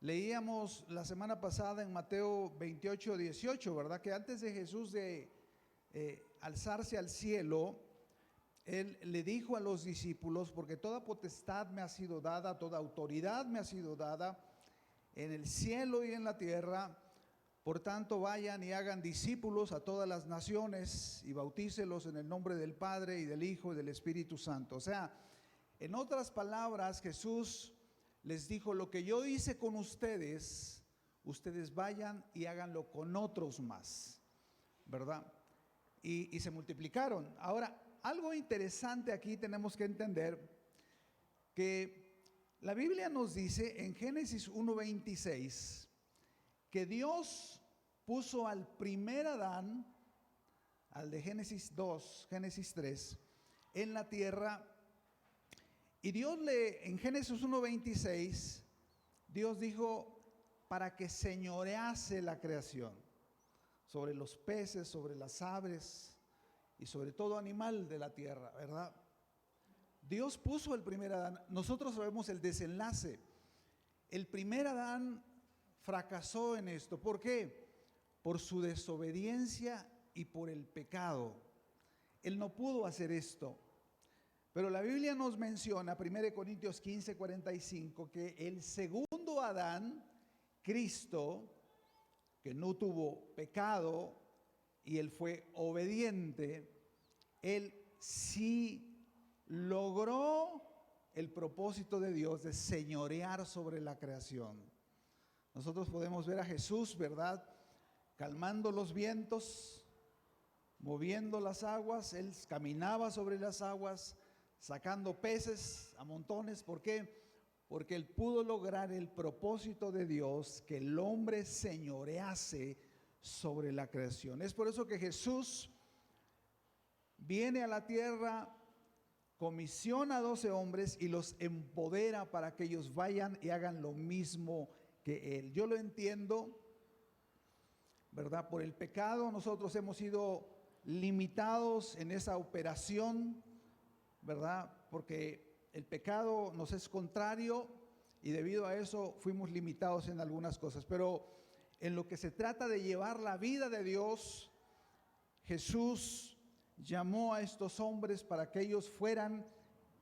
Leíamos la semana pasada en Mateo 28, 18, ¿verdad? Que antes de Jesús de alzarse al cielo, Él le dijo a los discípulos: porque toda potestad me ha sido dada, toda autoridad me ha sido dada en el cielo y en la tierra. Por tanto, vayan y hagan discípulos a todas las naciones y bautícelos en el nombre del Padre y del Hijo y del Espíritu Santo. O sea, en otras palabras, Jesús les dijo: lo que yo hice con ustedes, ustedes vayan y háganlo con otros más, ¿verdad? Y se multiplicaron. Ahora, algo interesante aquí tenemos que entender, que la Biblia nos dice en Génesis 1:26 que Dios puso al primer Adán, al de Génesis 2, Génesis 3, en la tierra. Y Dios en Génesis 1:26, Dios dijo para que señorease la creación, sobre los peces, sobre las aves y sobre todo animal de la tierra, ¿verdad? Dios puso el primer Adán. Nosotros sabemos el desenlace. El primer Adán fracasó en esto. ¿Por qué? Por su desobediencia y por el pecado. Él no pudo hacer esto. Pero la Biblia nos menciona, 1 Corintios 15:45, que el segundo Adán, Cristo, que no tuvo pecado y él fue obediente, él sí logró el propósito de Dios de señorear sobre la creación. Nosotros podemos ver a Jesús, ¿verdad?, calmando los vientos, moviendo las aguas. Él caminaba sobre las aguas, sacando peces a montones. ¿Por qué? Porque él pudo lograr el propósito de Dios, que el hombre señorease sobre la creación. Es por eso que Jesús viene a la tierra, comisiona a 12 hombres y los empodera para que ellos vayan y hagan lo mismo que él. Yo lo entiendo, ¿verdad? Por el pecado nosotros hemos sido limitados en esa operación, ¿verdad? Porque el pecado nos es contrario y debido a eso fuimos limitados en algunas cosas. Pero en lo que se trata de llevar la vida de Dios, Jesús llamó a estos hombres para que ellos fueran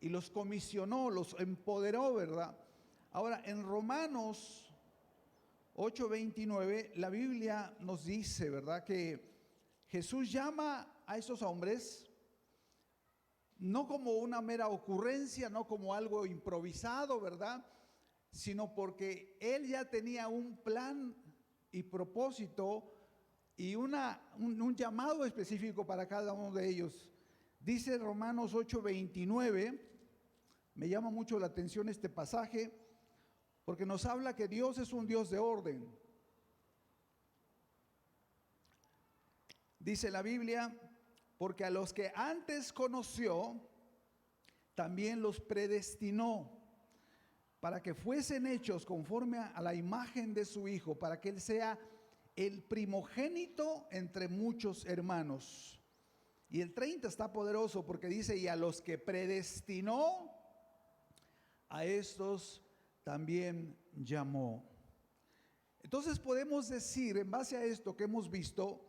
y los comisionó, los empoderó, ¿verdad? Ahora, en Romanos 8:29, la Biblia nos dice, ¿verdad?, que Jesús llama a esos hombres no como una mera ocurrencia, no como algo improvisado, ¿verdad?, sino porque Él ya tenía un plan y propósito y un llamado específico para cada uno de ellos. Dice Romanos 8:29, me llama mucho la atención este pasaje, porque nos habla que Dios es un Dios de orden. Dice la Biblia: porque a los que antes conoció, también los predestinó para que fuesen hechos conforme a la imagen de su Hijo, para que Él sea el primogénito entre muchos hermanos. Y el 30 está poderoso porque dice: y a los que predestinó, a estos también llamó. Entonces podemos decir, en base a esto que hemos visto,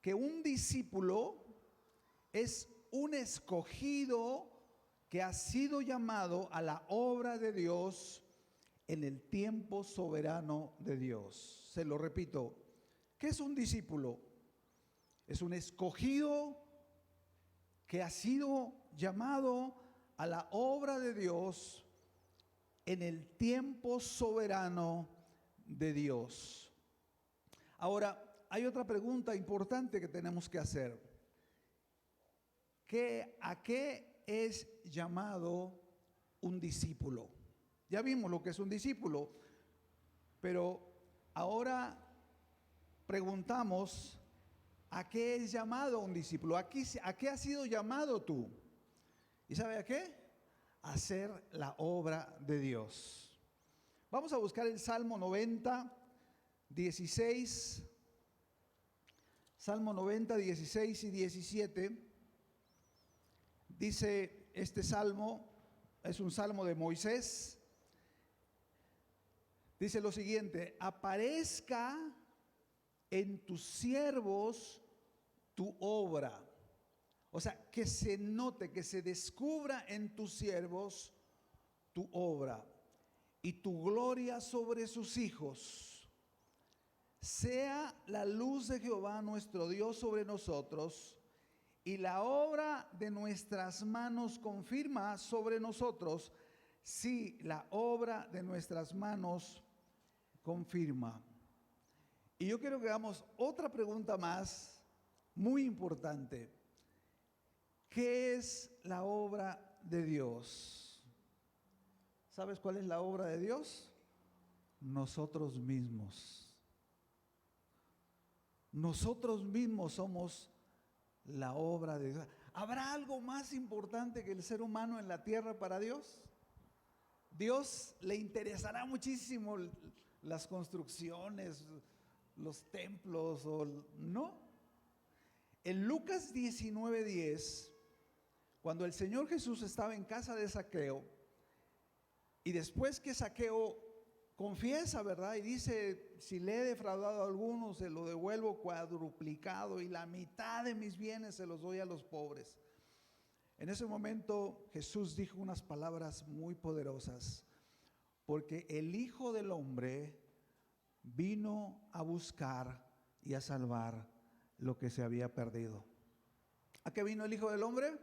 que un discípulo es un escogido que ha sido llamado a la obra de Dios en el tiempo soberano de Dios. Se lo repito, ¿qué es un discípulo? Es un escogido que ha sido llamado a la obra de Dios en el tiempo soberano de Dios. Ahora, hay otra pregunta importante que tenemos que hacer. ¿A qué es llamado un discípulo? Ya vimos lo que es un discípulo, pero ahora preguntamos: ¿a qué es llamado un discípulo? ¿A qué has sido llamado tú? ¿Y sabe a qué? A hacer la obra de Dios. Vamos a buscar el Salmo 90, 16. Salmo 90, 16 y 17. Dice este salmo, es un salmo de Moisés. dice lo siguiente: aparezca en tus siervos tu obra. O sea, que se note, que se descubra en tus siervos tu obra y tu gloria sobre sus hijos. Sea la luz de Jehová nuestro Dios sobre nosotros, y la obra de nuestras manos confirma sobre nosotros. Sí, la obra de nuestras manos confirma. Y yo quiero que hagamos otra pregunta más, muy importante. ¿Qué es la obra de Dios? ¿Sabes cuál es la obra de Dios? Nosotros mismos. Nosotros mismos somos la obra de Dios. ¿Habrá algo más importante que el ser humano en la tierra para Dios? Dios le interesará muchísimo las construcciones, los templos, o no. En Lucas 19:10, cuando el Señor Jesús estaba en casa de Zaqueo, y después que Zaqueo confiesa, ¿verdad? Y dice: si le he defraudado a alguno, se lo devuelvo cuadruplicado, y la mitad de mis bienes se los doy a los pobres. En ese momento Jesús dijo unas palabras muy poderosas: porque el Hijo del Hombre vino a buscar y a salvar lo que se había perdido. ¿A qué vino el Hijo del Hombre?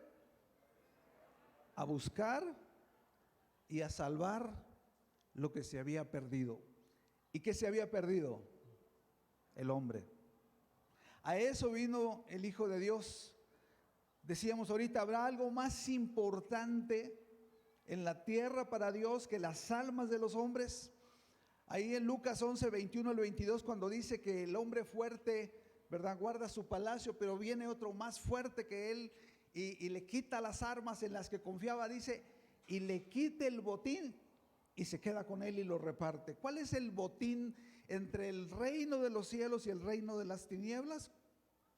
A buscar y a salvar lo que se había perdido. ¿Y qué se había perdido? El hombre. A eso vino el Hijo de Dios. Decíamos ahorita, ¿habrá algo más importante en la tierra para Dios que las almas de los hombres? Ahí en Lucas 11, 21 al 22, cuando dice que el hombre fuerte, ¿verdad?, guarda su palacio, pero viene otro más fuerte que él y le quita las armas en las que confiaba, dice, y le quita el botín y se queda con él y lo reparte. ¿Cuál es el botín entre el reino de los cielos y el reino de las tinieblas?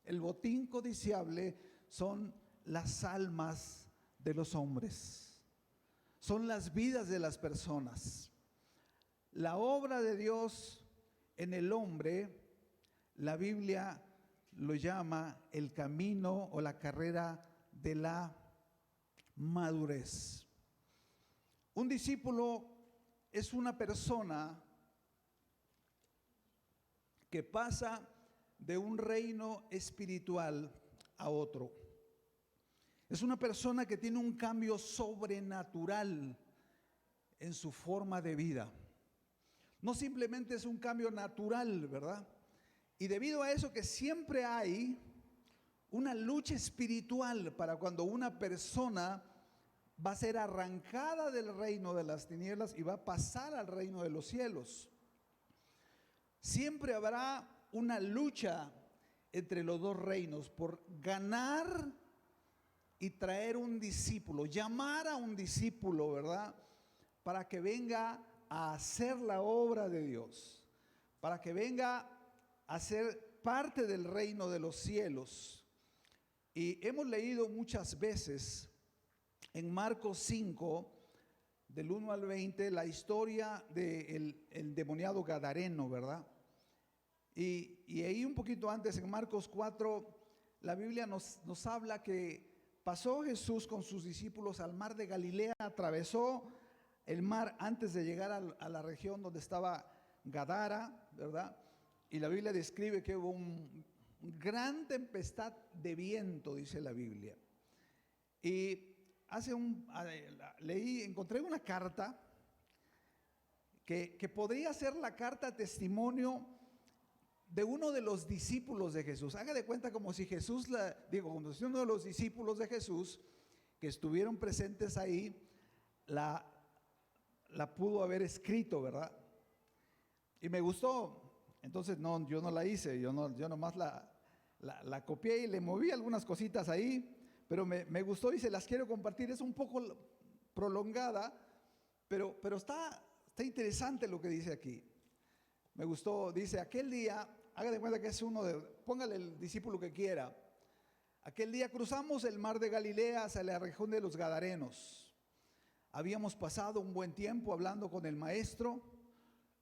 El botín codiciable son las almas de los hombres, son las vidas de las personas. La obra de Dios en el hombre, la Biblia lo llama el camino o la carrera de la madurez. Un discípulo es una persona que pasa de un reino espiritual a otro. Es una persona que tiene un cambio sobrenatural en su forma de vida. No simplemente es un cambio natural, ¿verdad? Y debido a eso que siempre hay una lucha espiritual para cuando una persona va a ser arrancada del reino de las tinieblas y va a pasar al reino de los cielos. Siempre habrá una lucha entre los dos reinos por ganar y traer un discípulo, llamar a un discípulo, ¿verdad?, para que venga a hacer la obra de Dios, para que venga a ser parte del reino de los cielos. Y hemos leído muchas veces en Marcos 5, del 1 al 20, la historia del endemoniado gadareno, ¿verdad? Y ahí un poquito antes, en Marcos 4, la Biblia nos habla que pasó Jesús con sus discípulos al mar de Galilea, atravesó el mar antes de llegar a la región donde estaba Gadara, ¿verdad? Y la Biblia describe que hubo un gran tempestad de viento, dice la Biblia. Y encontré una carta que podría ser la carta testimonio de uno de los discípulos de Jesús. Haga de cuenta como si Jesús, como si uno de los discípulos de Jesús que estuvieron presentes ahí, la pudo haber escrito, ¿verdad? Y me gustó. Entonces yo no la hice, yo nomás la copié y le moví algunas cositas ahí, pero me gustó y se las quiero compartir. Es un poco prolongada, pero está interesante lo que dice aquí. Me gustó, dice: aquel día, haga de cuenta que es póngale el discípulo que quiera. Aquel día cruzamos el mar de Galilea hacia la región de los Gadarenos. Habíamos pasado un buen tiempo hablando con el maestro.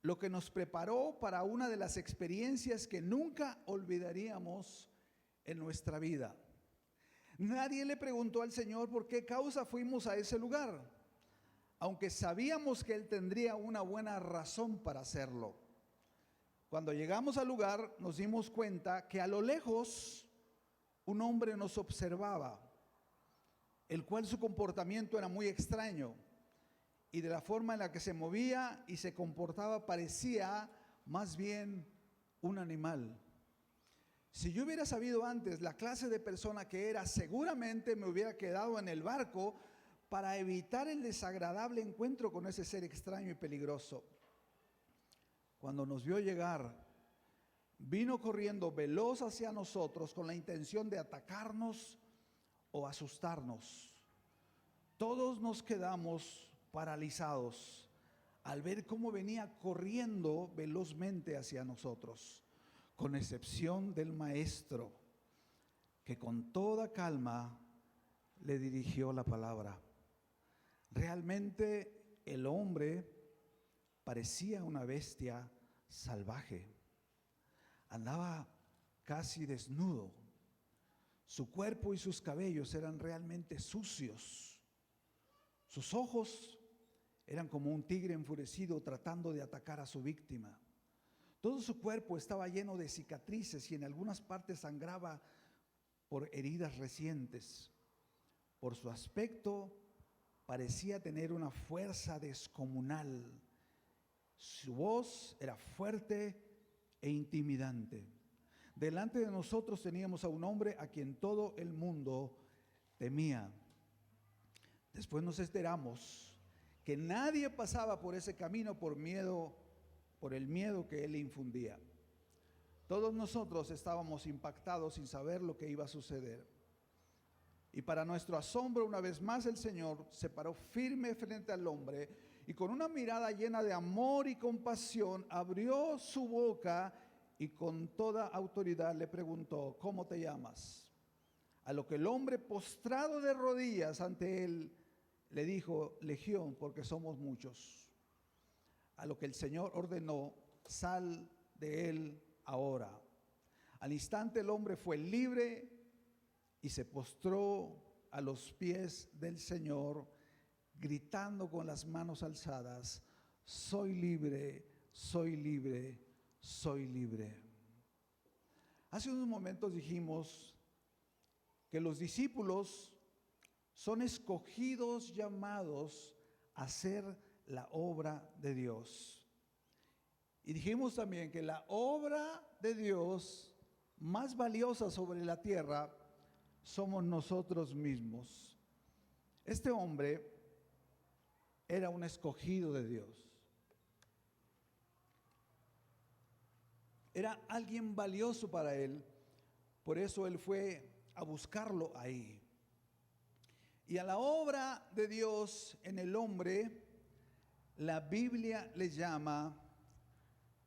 lo que nos preparó para una de las experiencias que nunca olvidaríamos en nuestra vida. Nadie le preguntó al Señor por qué causa fuimos a ese lugar, aunque sabíamos que Él tendría una buena razón para hacerlo. Cuando llegamos al lugar nos dimos cuenta que a lo lejos un hombre nos observaba, el cual su comportamiento era muy extraño, y de la forma en la que se movía y se comportaba parecía más bien un animal. Si yo hubiera sabido antes la clase de persona que era, seguramente me hubiera quedado en el barco para evitar el desagradable encuentro con ese ser extraño y peligroso. Cuando nos vio llegar, vino corriendo veloz hacia nosotros con la intención de atacarnos o asustarnos. Todos nos quedamos paralizados al ver cómo venía corriendo velozmente hacia nosotros, con excepción del maestro, que con toda calma le dirigió la palabra. Realmente el hombre parecía una bestia salvaje. Andaba casi desnudo. Su cuerpo y sus cabellos eran realmente sucios. Sus ojos eran como un tigre enfurecido tratando de atacar a su víctima. Todo su cuerpo estaba lleno de cicatrices y en algunas partes sangraba por heridas recientes. Por su aspecto parecía tener una fuerza descomunal. Su voz era fuerte e intimidante. Delante de nosotros teníamos a un hombre a quien todo el mundo temía. Después nos enteramos que nadie pasaba por ese camino por el miedo que él le infundía. Todos nosotros estábamos impactados sin saber lo que iba a suceder. Y para nuestro asombro, una vez más el Señor se paró firme frente al hombre y con una mirada llena de amor y compasión abrió su boca y con toda autoridad le preguntó: ¿cómo te llamas? A lo que el hombre, postrado de rodillas ante él, le dijo: Legión, porque somos muchos. A lo que el Señor ordenó: sal de él ahora. Al instante el hombre fue libre y se postró a los pies del Señor, gritando con las manos alzadas: soy libre, soy libre, soy libre. Hace unos momentos dijimos que los discípulos son escogidos, llamados a hacer la obra de Dios. Y dijimos también que la obra de Dios más valiosa sobre la tierra somos nosotros mismos. Este hombre era un escogido de Dios. Era alguien valioso para él, por eso él fue a buscarlo ahí. Y a la obra de Dios en el hombre, la Biblia le llama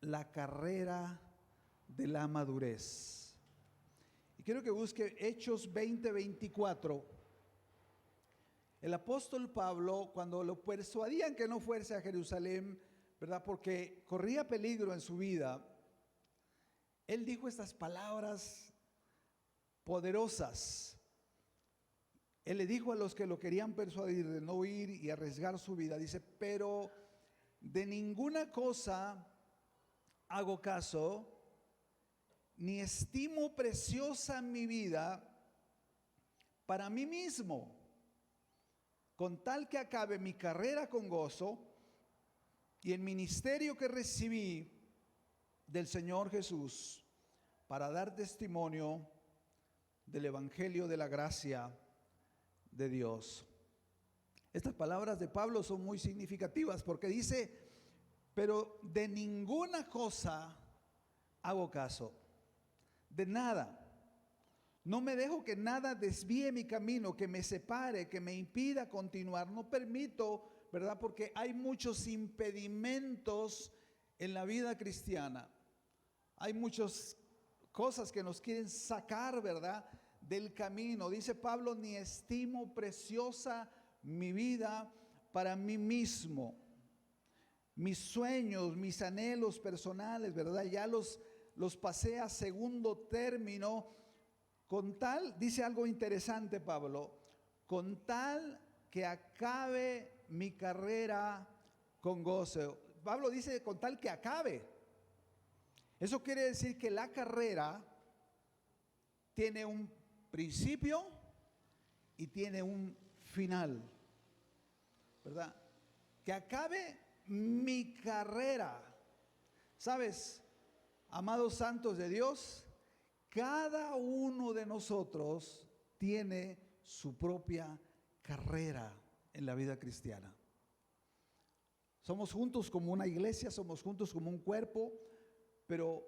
la carrera de la madurez. Y quiero que busque Hechos 20:24. El apóstol Pablo, cuando lo persuadían que no fuese a Jerusalén, ¿verdad?, porque corría peligro en su vida, él dijo estas palabras poderosas. Él le dijo a los que lo querían persuadir de no ir y arriesgar su vida, dice: pero de ninguna cosa hago caso, ni estimo preciosa mi vida para mí mismo, con tal que acabe mi carrera con gozo y el ministerio que recibí del Señor Jesús para dar testimonio del evangelio de la gracia de Dios. Estas palabras de Pablo son muy significativas porque dice: pero de ninguna cosa hago caso, de nada. No me dejo que nada desvíe mi camino, que me separe, que me impida continuar. No permito, ¿verdad? Porque hay muchos impedimentos en la vida cristiana. Hay muchas cosas que nos quieren sacar, ¿verdad?, del camino. Dice Pablo: ni estimo preciosa mi vida para mí mismo. mis sueños, mis anhelos personales, ¿verdad? Ya los pasé a segundo término, con tal, dice algo interesante Pablo, con tal que acabe mi carrera con gozo. Pablo dice con tal que acabe. Eso quiere decir que la carrera tiene un principio y tiene un final, ¿verdad? Que acabe mi carrera. ¿Sabes, amados santos de Dios? Cada uno de nosotros tiene su propia carrera en la vida cristiana. Somos juntos como una iglesia, somos juntos como un cuerpo, pero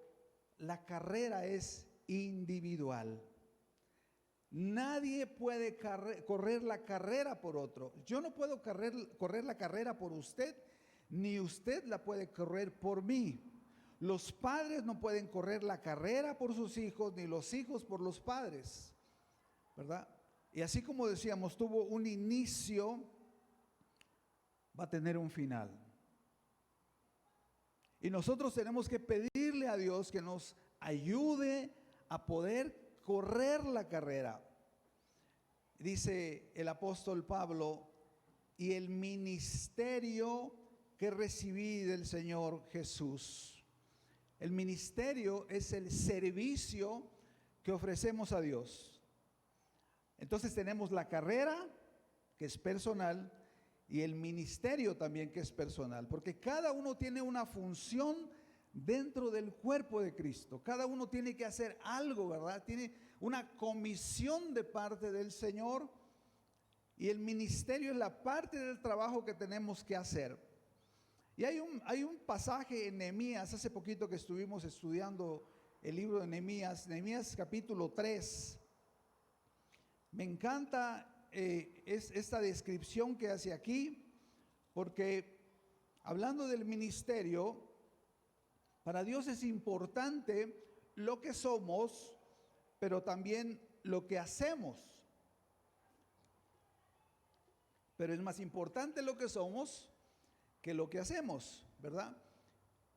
la carrera es individual. Nadie puede correr la carrera por otro. Yo no puedo correr la carrera por usted, ni usted la puede correr por mí. Los padres no pueden correr la carrera por sus hijos, ni los hijos por los padres, ¿verdad? Y así como decíamos, tuvo un inicio, va a tener un final. Y nosotros tenemos que pedirle a Dios que nos ayude a poder correr la carrera. Dice el apóstol Pablo, y el ministerio que recibí del Señor Jesús. El ministerio es el servicio que ofrecemos a Dios. Entonces tenemos la carrera, que es personal, y el ministerio también, que es personal, porque cada uno tiene una función dentro del cuerpo de Cristo. Cada uno tiene que hacer algo, ¿verdad? Tiene una comisión de parte del Señor, y el ministerio es la parte del trabajo que tenemos que hacer. Y hay un pasaje en Nehemías, hace poquito que estuvimos estudiando el libro de Nehemías, Nehemías capítulo 3. Me encanta es esta descripción que hace aquí, porque hablando del ministerio, para Dios es importante lo que somos, pero también lo que hacemos. Pero es más importante lo que somos que lo que hacemos, ¿verdad?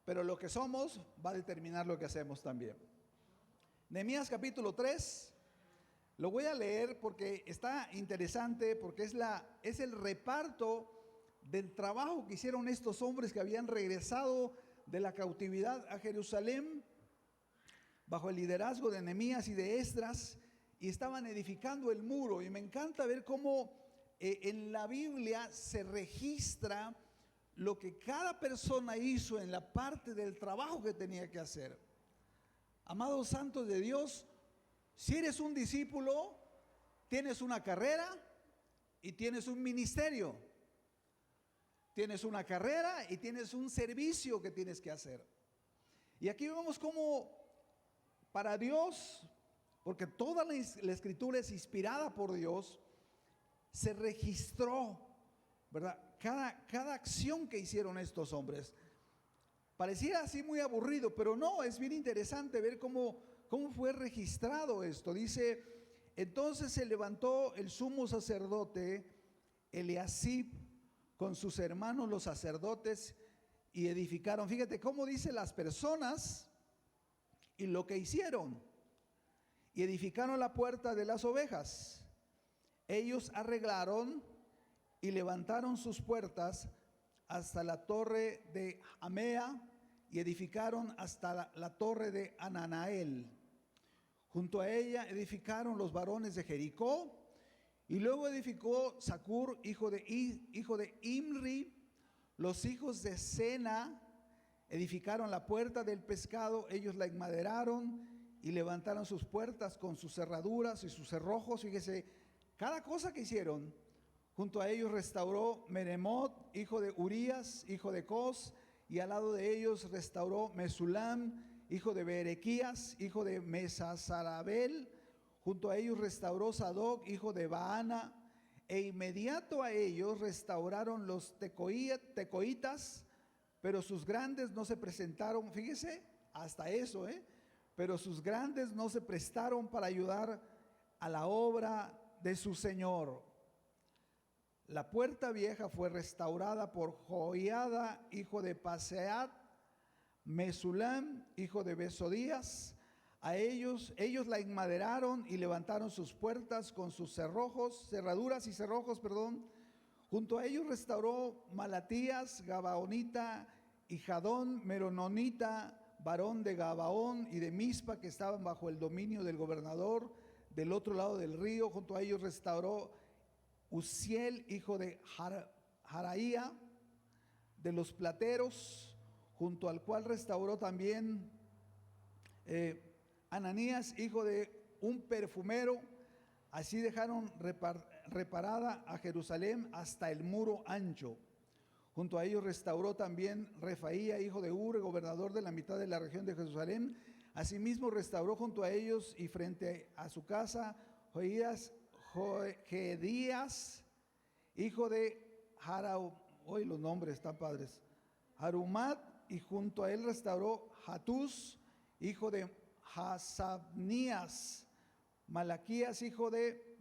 Pero lo que somos va a determinar lo que hacemos también. Nehemías capítulo 3, lo voy a leer porque está interesante, porque es el reparto del trabajo que hicieron estos hombres que habían regresado de la cautividad a Jerusalén bajo el liderazgo de Nehemías y de Esdras, y estaban edificando el muro. Y me encanta ver cómo en la Biblia se registra lo que cada persona hizo en la parte del trabajo que tenía que hacer. Amados santos de Dios, si eres un discípulo, tienes una carrera y tienes un ministerio. Tienes una carrera y tienes un servicio que tienes que hacer. Y aquí vemos cómo para Dios, porque toda la escritura es inspirada por Dios, se registró, ¿verdad? Cada acción que hicieron estos hombres. Pareciera así muy aburrido, pero no, es bien interesante ver cómo fue registrado esto. Dice, entonces se levantó el sumo sacerdote Eliasib con sus hermanos los sacerdotes y edificaron. Fíjate cómo dice las personas y lo que hicieron. Y edificaron la puerta de las ovejas. Ellos arreglaron y levantaron sus puertas hasta la torre de Amea y edificaron hasta la torre de Ananael. Junto a ella edificaron los varones de Jericó, y luego edificó Zacur, hijo de Imri. Los hijos de Sena edificaron la puerta del pescado, ellos la enmaderaron y levantaron sus puertas con sus cerraduras y sus cerrojos. Fíjese, cada cosa que hicieron. Junto a ellos restauró Meremot, hijo de Urías, hijo de Cos, y al lado de ellos restauró Mesulam, hijo de Berequías, hijo de Mesasarabel. Junto a ellos restauró Sadoc, hijo de Baana, e inmediato a ellos restauraron los tecoitas, pero sus grandes no se presentaron, fíjese, hasta eso, pero sus grandes no se prestaron para ayudar a la obra de su Señor. La puerta vieja fue restaurada por Joiada, hijo de Paseat, Mesulam, hijo de Besodías. A ellos la enmaderaron y levantaron sus puertas con sus cerraduras y cerrojos. Junto a ellos restauró Malatías, Gabaonita, y Jadón, Merononita, varón de Gabaón y de Mispa, que estaban bajo el dominio del gobernador del otro lado del río. Junto a ellos restauró Uziel, hijo de Jaraía, de los plateros, junto al cual restauró también Ananías, hijo de un perfumero. Así dejaron reparada a Jerusalén hasta el muro ancho. Junto a ellos restauró también Refaía, hijo de Ur, gobernador de la mitad de la región de Jerusalén. Asimismo restauró junto a ellos y frente a su casa Jedías, hijo de hoy los nombres están padres, Harumat, y junto a él restauró Hatús, hijo de Hasabnías, Malquías, hijo de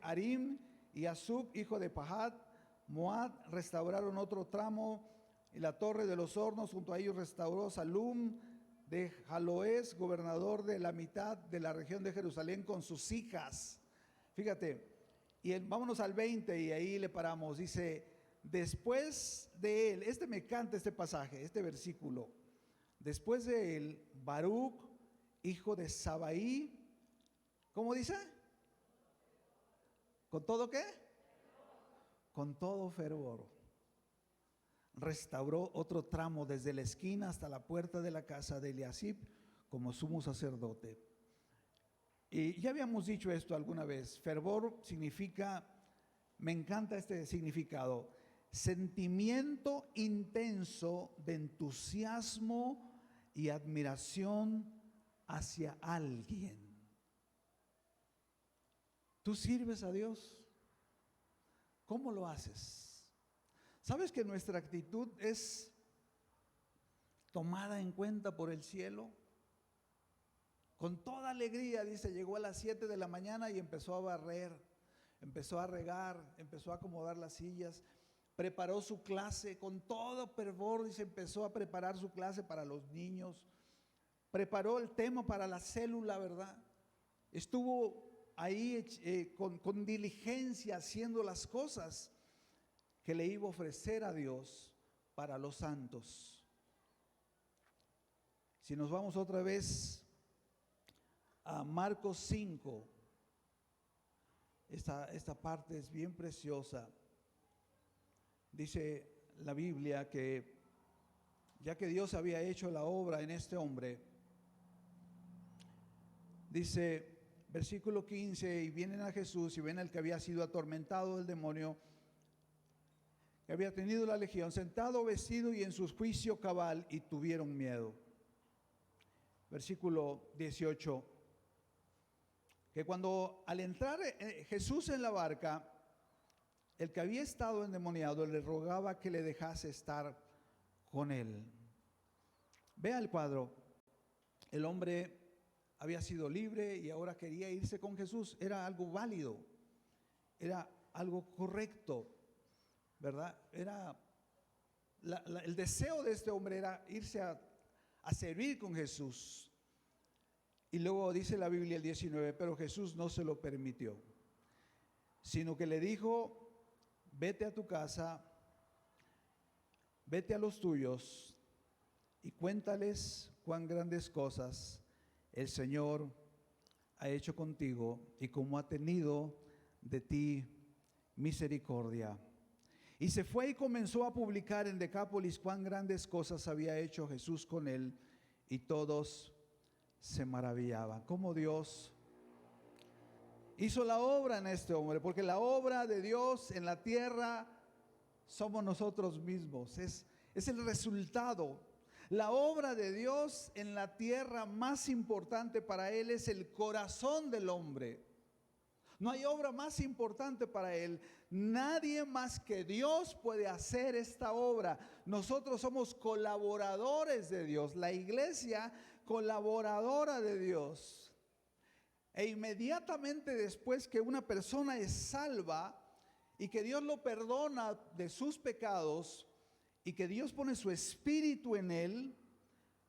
Harim, y Asub, hijo de Pahat. Moab restauraron otro tramo y la torre de los hornos. Junto a ellos restauró Salum de Jaloes, gobernador de la mitad de la región de Jerusalén, con sus hijas. Fíjate, vámonos al 20 y ahí le paramos. Dice, después de él, me encanta este pasaje, este versículo. Después de él, Baruch, hijo de Sabai, ¿cómo dice? ¿Con todo qué? Con todo fervor. Restauró otro tramo desde la esquina hasta la puerta de la casa de Eliasib como sumo sacerdote. Y ya habíamos dicho esto alguna vez. Fervor significa, me encanta este significado, sentimiento intenso de entusiasmo y admiración hacia alguien. ¿Tú sirves a Dios? ¿Cómo lo haces? ¿Sabes que nuestra actitud es tomada en cuenta por el cielo? Con toda alegría, dice, llegó a las 7 de la mañana y empezó a barrer, empezó a regar, empezó a acomodar las sillas, preparó su clase con todo fervor, dice, empezó a preparar su clase para los niños, preparó el tema para la célula, ¿verdad? Estuvo ahí con diligencia haciendo las cosas que le iba a ofrecer a Dios para los santos. Si nos vamos otra vez a Marcos 5, esta parte es bien preciosa. Dice la Biblia que ya que Dios había hecho la obra en este hombre, dice versículo 15, y vienen a Jesús y ven al que había sido atormentado del demonio, que había tenido la legión, sentado, vestido y en su juicio cabal, y tuvieron miedo. Versículo 18, que cuando al entrar Jesús en la barca, el que había estado endemoniado le rogaba que le dejase estar con él. Vea el cuadro. El hombre había sido libre y ahora quería irse con Jesús. Era algo válido, era algo correcto, ¿verdad? El deseo de este hombre era irse a servir con Jesús. Y luego dice la Biblia el 19, pero Jesús no se lo permitió, sino que le dijo, vete a tu casa, vete a los tuyos y cuéntales cuán grandes cosas el Señor ha hecho contigo y cómo ha tenido de ti misericordia. Y se fue y comenzó a publicar en Decápolis cuán grandes cosas había hecho Jesús con él, y todos se maravillaban. Cómo Dios hizo la obra en este hombre, porque la obra de Dios en la tierra somos nosotros mismos, es el resultado. La obra de Dios en la tierra más importante para Él es el corazón del hombre. No hay obra más importante para Él. Nadie más que Dios puede hacer esta obra. Nosotros somos colaboradores de Dios. La iglesia, colaboradora de Dios. E inmediatamente después que una persona es salva, y que Dios lo perdona de sus pecados y que Dios pone su espíritu en él,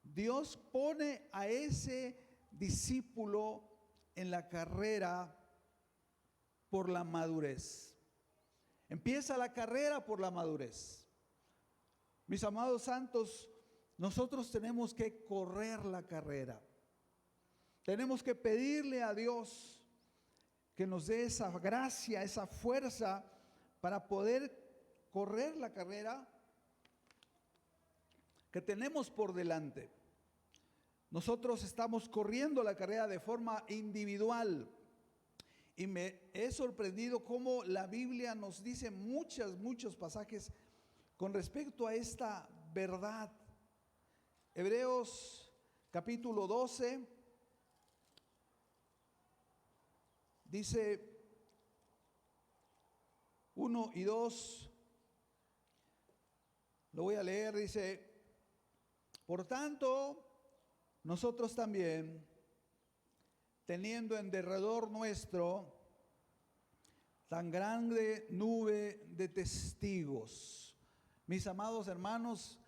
Dios pone a ese discípulo en la carrera por la madurez. Empieza la carrera por la madurez. Mis amados santos, nosotros tenemos que correr la carrera. Tenemos que pedirle a Dios que nos dé esa gracia, esa fuerza para poder correr la carrera que tenemos por delante. Nosotros estamos corriendo la carrera de forma individual y me he sorprendido cómo la Biblia nos dice muchos pasajes con respecto a esta verdad. Hebreos capítulo 12 dice 1 y 2, lo voy a leer, dice: por tanto, nosotros también, teniendo en derredor nuestro tan grande nube de testigos. Mis amados hermanos,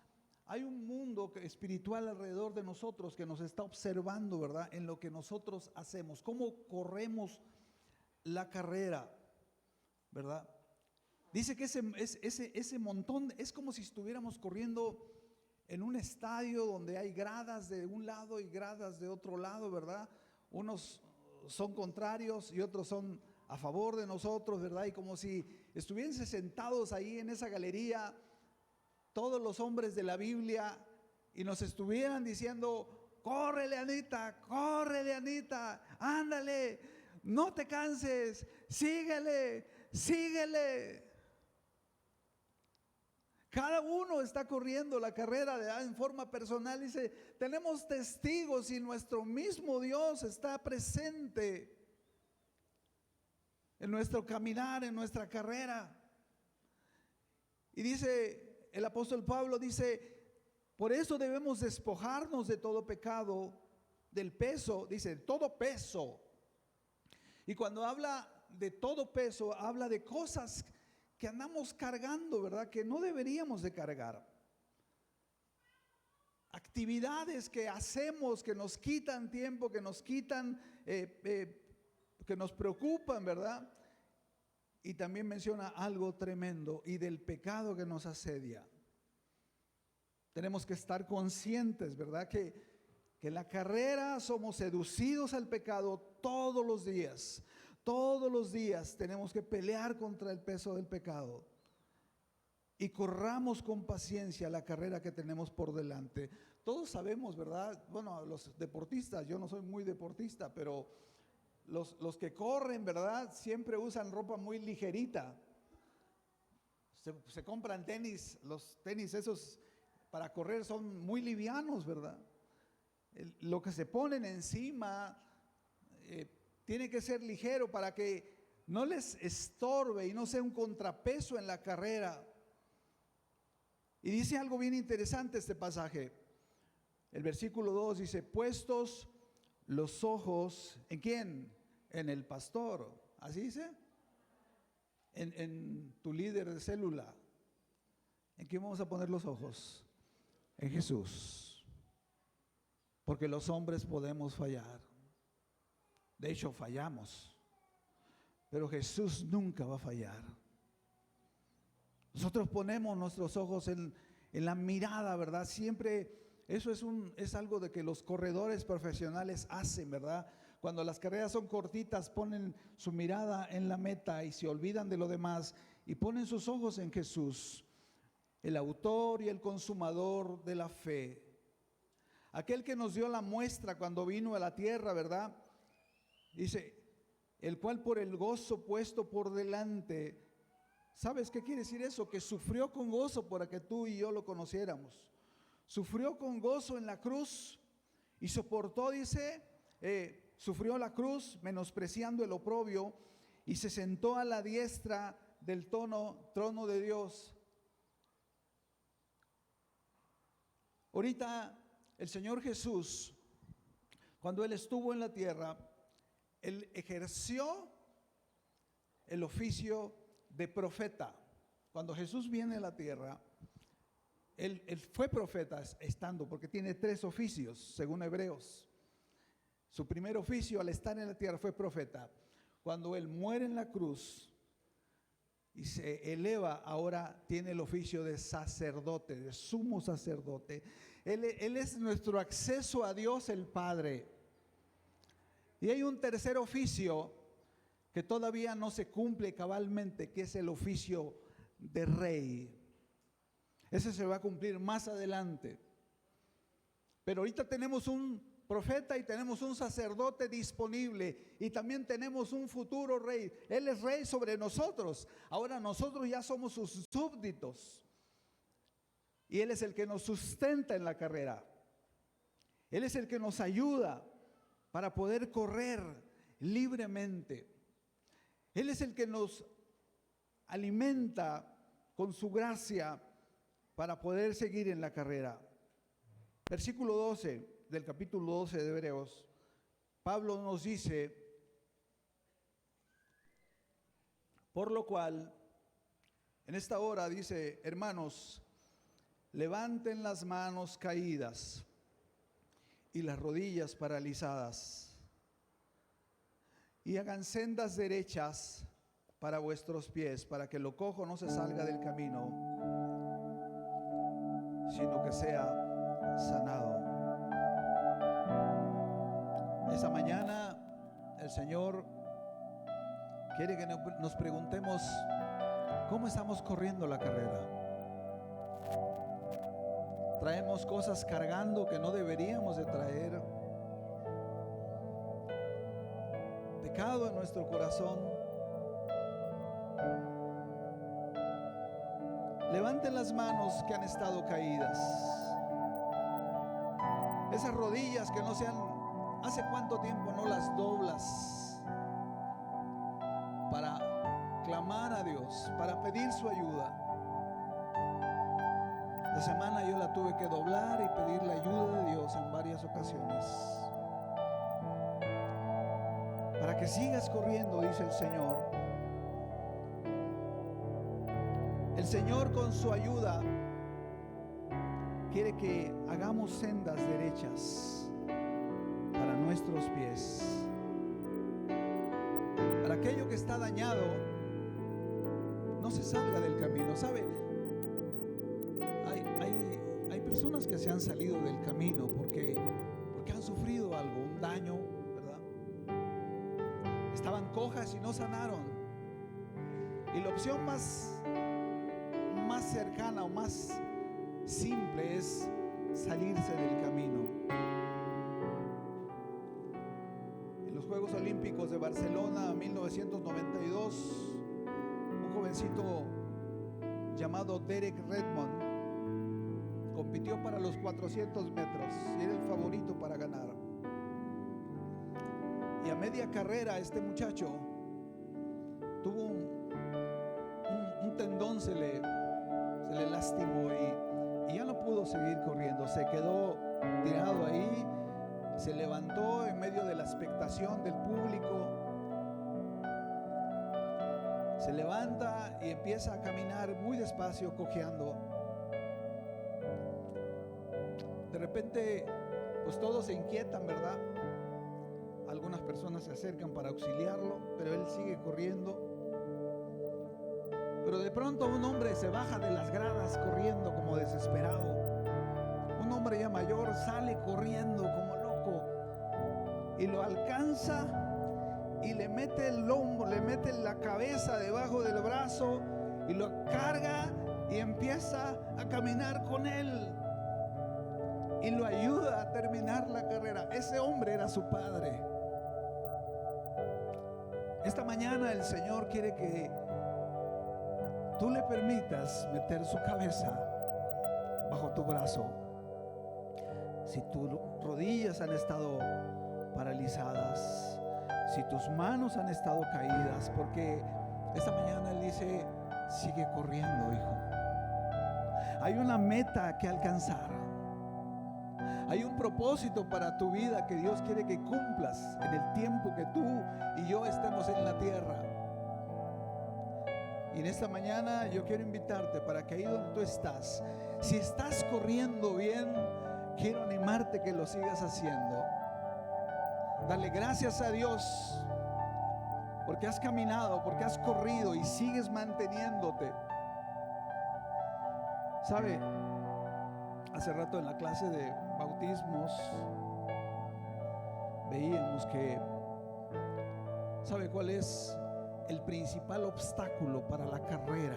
hay un mundo espiritual alrededor de nosotros que nos está observando, ¿verdad? En lo que nosotros hacemos, cómo corremos la carrera, ¿verdad? Dice que ese montón es como si estuviéramos corriendo en un estadio donde hay gradas de un lado y gradas de otro lado, ¿verdad? Unos son contrarios y otros son a favor de nosotros, ¿verdad? Y como si estuviesen sentados ahí en esa galería todos los hombres de la Biblia y nos estuvieran diciendo: córrele, Anita, ándale, no te canses, síguele. Cada uno está corriendo la carrera en forma personal. Dice, tenemos testigos y nuestro mismo Dios está presente en nuestro caminar, en nuestra carrera. Y dice el apóstol Pablo, dice, por eso debemos despojarnos de todo pecado, del peso, dice, todo peso. Y cuando habla de todo peso, habla de cosas que andamos cargando, ¿verdad? Que no deberíamos de cargar. Actividades que hacemos, que nos quitan tiempo, que nos quitan, que nos preocupan, ¿verdad? Y también menciona algo tremendo, y del pecado que nos asedia. Tenemos que estar conscientes, ¿verdad? Que en la carrera somos seducidos al pecado todos los días. Todos los días tenemos que pelear contra el peso del pecado y corramos con paciencia la carrera que tenemos por delante. Todos sabemos, ¿verdad? Bueno, los deportistas, yo no soy muy deportista, pero los que corren, ¿verdad? Siempre usan ropa muy ligerita. Se compran tenis, los tenis esos para correr son muy livianos, ¿verdad? Lo que se ponen encima tiene que ser ligero para que no les estorbe y no sea un contrapeso en la carrera. Y dice algo bien interesante este pasaje. El versículo 2 dice, puestos los ojos, ¿en quién? En el pastor. ¿Así dice? En tu líder de célula. ¿En quién vamos a poner los ojos? En Jesús. Porque los hombres podemos fallar. De hecho, fallamos, pero Jesús nunca va a fallar. Nosotros ponemos nuestros ojos en la mirada, ¿verdad? Siempre, eso es algo de que los corredores profesionales hacen, ¿verdad? Cuando las carreras son cortitas, ponen su mirada en la meta y se olvidan de lo demás y ponen sus ojos en Jesús, el autor y el consumador de la fe. Aquel que nos dio la muestra cuando vino a la tierra, ¿verdad? Dice, el cual por el gozo puesto por delante, ¿sabes qué quiere decir eso? Que sufrió con gozo para que tú y yo lo conociéramos. Sufrió con gozo en la cruz y soportó, dice, sufrió la cruz menospreciando el oprobio y se sentó a la diestra del trono de Dios. Ahorita el Señor Jesús, cuando Él estuvo en la tierra, Él ejerció el oficio de profeta. Cuando Jesús viene a la tierra, él fue profeta estando, porque tiene 3 oficios, según Hebreos. Su primer oficio al estar en la tierra fue profeta. Cuando Él muere en la cruz y se eleva, ahora tiene el oficio de sacerdote, de sumo sacerdote. Él es nuestro acceso a Dios el Padre. Y hay un tercer oficio que todavía no se cumple cabalmente, que es el oficio de rey. Ese se va a cumplir más adelante. Pero ahorita tenemos un profeta y tenemos un sacerdote disponible, y también tenemos un futuro rey. Él es rey sobre nosotros. Ahora nosotros ya somos sus súbditos, y Él es el que nos sustenta en la carrera. Él es el que nos ayuda para poder correr libremente. Él es el que nos alimenta con su gracia para poder seguir en la carrera. Versículo 12 del capítulo 12 de Hebreos, Pablo nos dice: por lo cual, en esta hora dice, hermanos, levanten las manos caídas y las rodillas paralizadas, y hagan sendas derechas para vuestros pies, para que lo cojo no se salga del camino, sino que sea sanado. Esa mañana el Señor quiere que nos preguntemos cómo estamos corriendo la carrera. Traemos cosas cargando que no deberíamos de traer. Pecado en nuestro corazón. Levanten las manos que han estado caídas. Esas rodillas que no se han... ¿Hace cuánto tiempo no las doblas para clamar a Dios, para pedir su ayuda? La semana yo la tuve que doblar y pedir la ayuda de Dios en varias ocasiones. Para que sigas corriendo, dice el Señor. El Señor con su ayuda quiere que hagamos sendas derechas para nuestros pies. Para aquello que está dañado, no se salga del camino. ¿Sabe? Hay personas que se han salido del camino porque han sufrido algo, un daño, ¿verdad? Estaban cojas y no sanaron. Y la opción más cercana o más simple es salirse del camino. En los Juegos Olímpicos de Barcelona 1992, un jovencito llamado Derek Redmond compitió para los 400 metros y era el favorito para ganar. Y a media carrera este muchacho tuvo un tendón, se le lastimó y ya no pudo seguir corriendo. Se quedó tirado ahí, se levantó en medio de la expectación del público. Se levanta y empieza a caminar muy despacio, cojeando. De repente, pues todos se inquietan, ¿verdad? Algunas personas se acercan para auxiliarlo, pero él sigue corriendo. Pero de pronto un hombre se baja de las gradas corriendo como desesperado. Un hombre ya mayor sale corriendo como loco y lo alcanza y le mete el hombro, le mete la cabeza debajo del brazo y lo carga y empieza a caminar con él y lo ayuda a terminar la carrera. Ese hombre era su padre. Esta mañana el Señor quiere que tú le permitas meter su cabeza bajo tu brazo. Si tus rodillas han estado paralizadas, si tus manos han estado caídas, porque esta mañana Él dice, sigue corriendo, hijo. Hay una meta que alcanzar. Hay un propósito para tu vida que Dios quiere que cumplas en el tiempo que tú y yo estemos en la tierra. Y en esta mañana yo quiero invitarte para que ahí donde tú estás, si estás corriendo bien, quiero animarte que lo sigas haciendo. Dale gracias a Dios porque has caminado, porque has corrido y sigues manteniéndote. ¿Sabe? Hace rato en la clase de bautismos veíamos que, ¿sabe cuál es el principal obstáculo para la carrera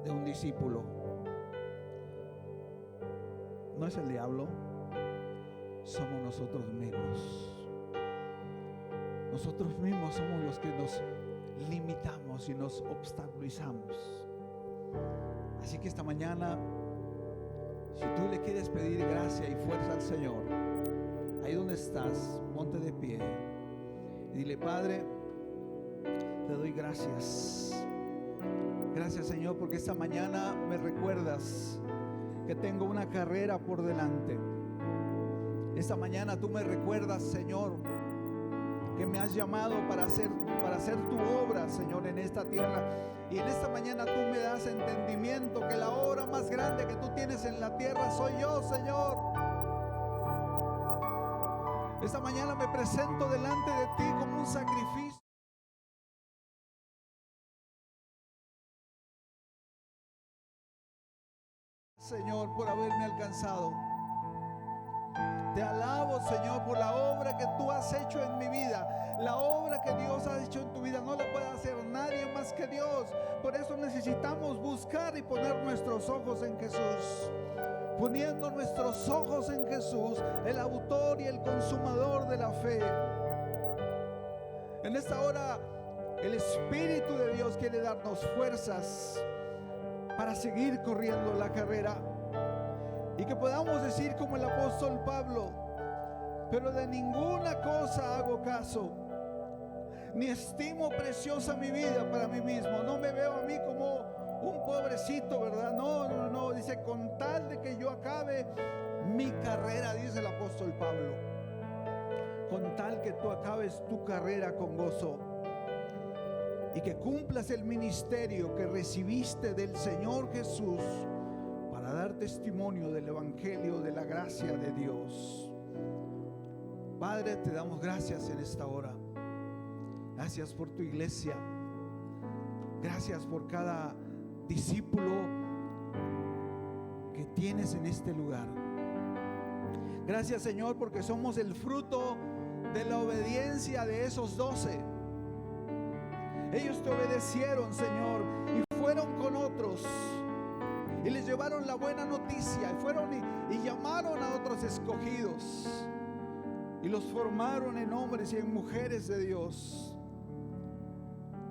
de un discípulo? No es el diablo, somos nosotros mismos. Nosotros mismos somos los que nos limitamos y nos obstaculizamos. Así que esta mañana, si tú le quieres pedir gracia y fuerza al Señor, ahí donde estás, ponte de pie y dile: Padre, te doy gracias. Gracias, Señor, porque esta mañana me recuerdas que tengo una carrera por delante. Esta mañana tú me recuerdas, Señor, que me has llamado para hacer tu obra, Señor, en esta tierra. Y en esta mañana tú me das entendimiento que la obra más grande que tú tienes en la tierra soy yo, Señor. Esta mañana me presento delante de ti como un sacrificio. Señor, por haberme alcanzado. Te alabo, Señor, por la obra que tú has hecho en mi vida. La obra que Dios ha hecho en tu vida no la puede hacer nadie más que Dios. Por eso necesitamos buscar y poner nuestros ojos en Jesús. Poniendo nuestros ojos en Jesús, el autor y el consumador de la fe. En esta hora, el Espíritu de Dios quiere darnos fuerzas para seguir corriendo la carrera. Y que podamos decir como el apóstol Pablo: pero de ninguna cosa hago caso, ni estimo preciosa mi vida para mí mismo. No me veo a mí como un pobrecito, ¿verdad? No, dice: con tal de que yo acabe mi carrera, dice el apóstol Pablo. Con tal que tú acabes tu carrera con gozo y que cumplas el ministerio que recibiste del Señor Jesús para dar testimonio del evangelio de la gracia de Dios. Padre, te damos gracias en esta hora. Gracias por tu iglesia. Gracias por cada discípulo que tienes en este lugar. Gracias, Señor, porque somos el fruto de la obediencia de esos 12. Ellos te obedecieron, Señor, y fueron con otros y les llevaron la buena noticia, y fueron y llamaron a otros escogidos y los formaron en hombres y en mujeres de Dios.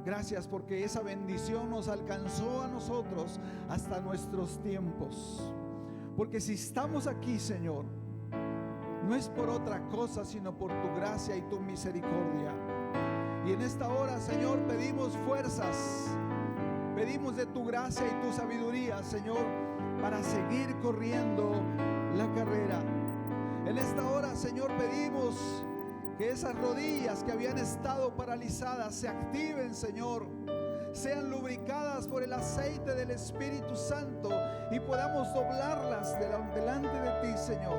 Gracias porque esa bendición nos alcanzó a nosotros hasta nuestros tiempos. Porque si estamos aquí, Señor, no es por otra cosa, sino por tu gracia y tu misericordia. Y en esta hora, Señor, pedimos fuerzas, pedimos de tu gracia y tu sabiduría, Señor, para seguir corriendo la carrera. En esta hora, Señor, pedimos que esas rodillas que habían estado paralizadas se activen, Señor, sean lubricadas por el aceite del Espíritu Santo y podamos doblarlas delante de ti, Señor.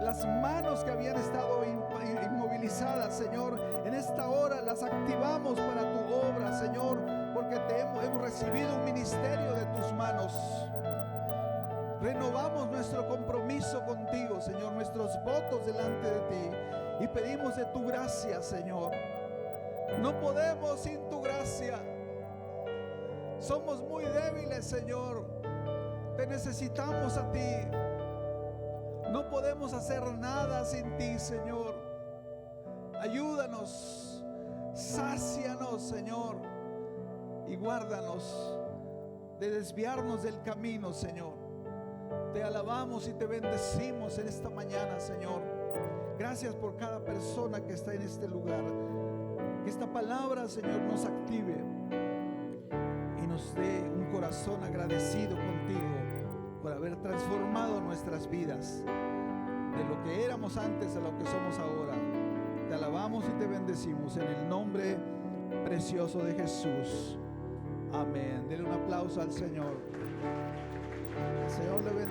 Las manos que habían estado inmovilizadas, Señor, en esta hora las activamos para tu obra, Señor, porque hemos recibido un ministerio de tus manos. Renovamos nuestro compromiso contigo, Señor, nuestros votos delante de ti, y pedimos de tu gracia, Señor. No podemos sin tu gracia. Somos muy débiles, Señor. Te necesitamos a ti. No podemos hacer nada sin ti, Señor. Ayúdanos, sácianos, Señor, y guárdanos de desviarnos del camino, Señor. Te alabamos y te bendecimos en esta mañana, Señor. Gracias por cada persona que está en este lugar. Que esta palabra, Señor, nos active y nos dé un corazón agradecido contigo por haber transformado nuestras vidas de lo que éramos antes a lo que somos ahora. Te alabamos y te bendecimos en el nombre precioso de Jesús. Amén. Denle un aplauso al Señor. El Señor le bendiga.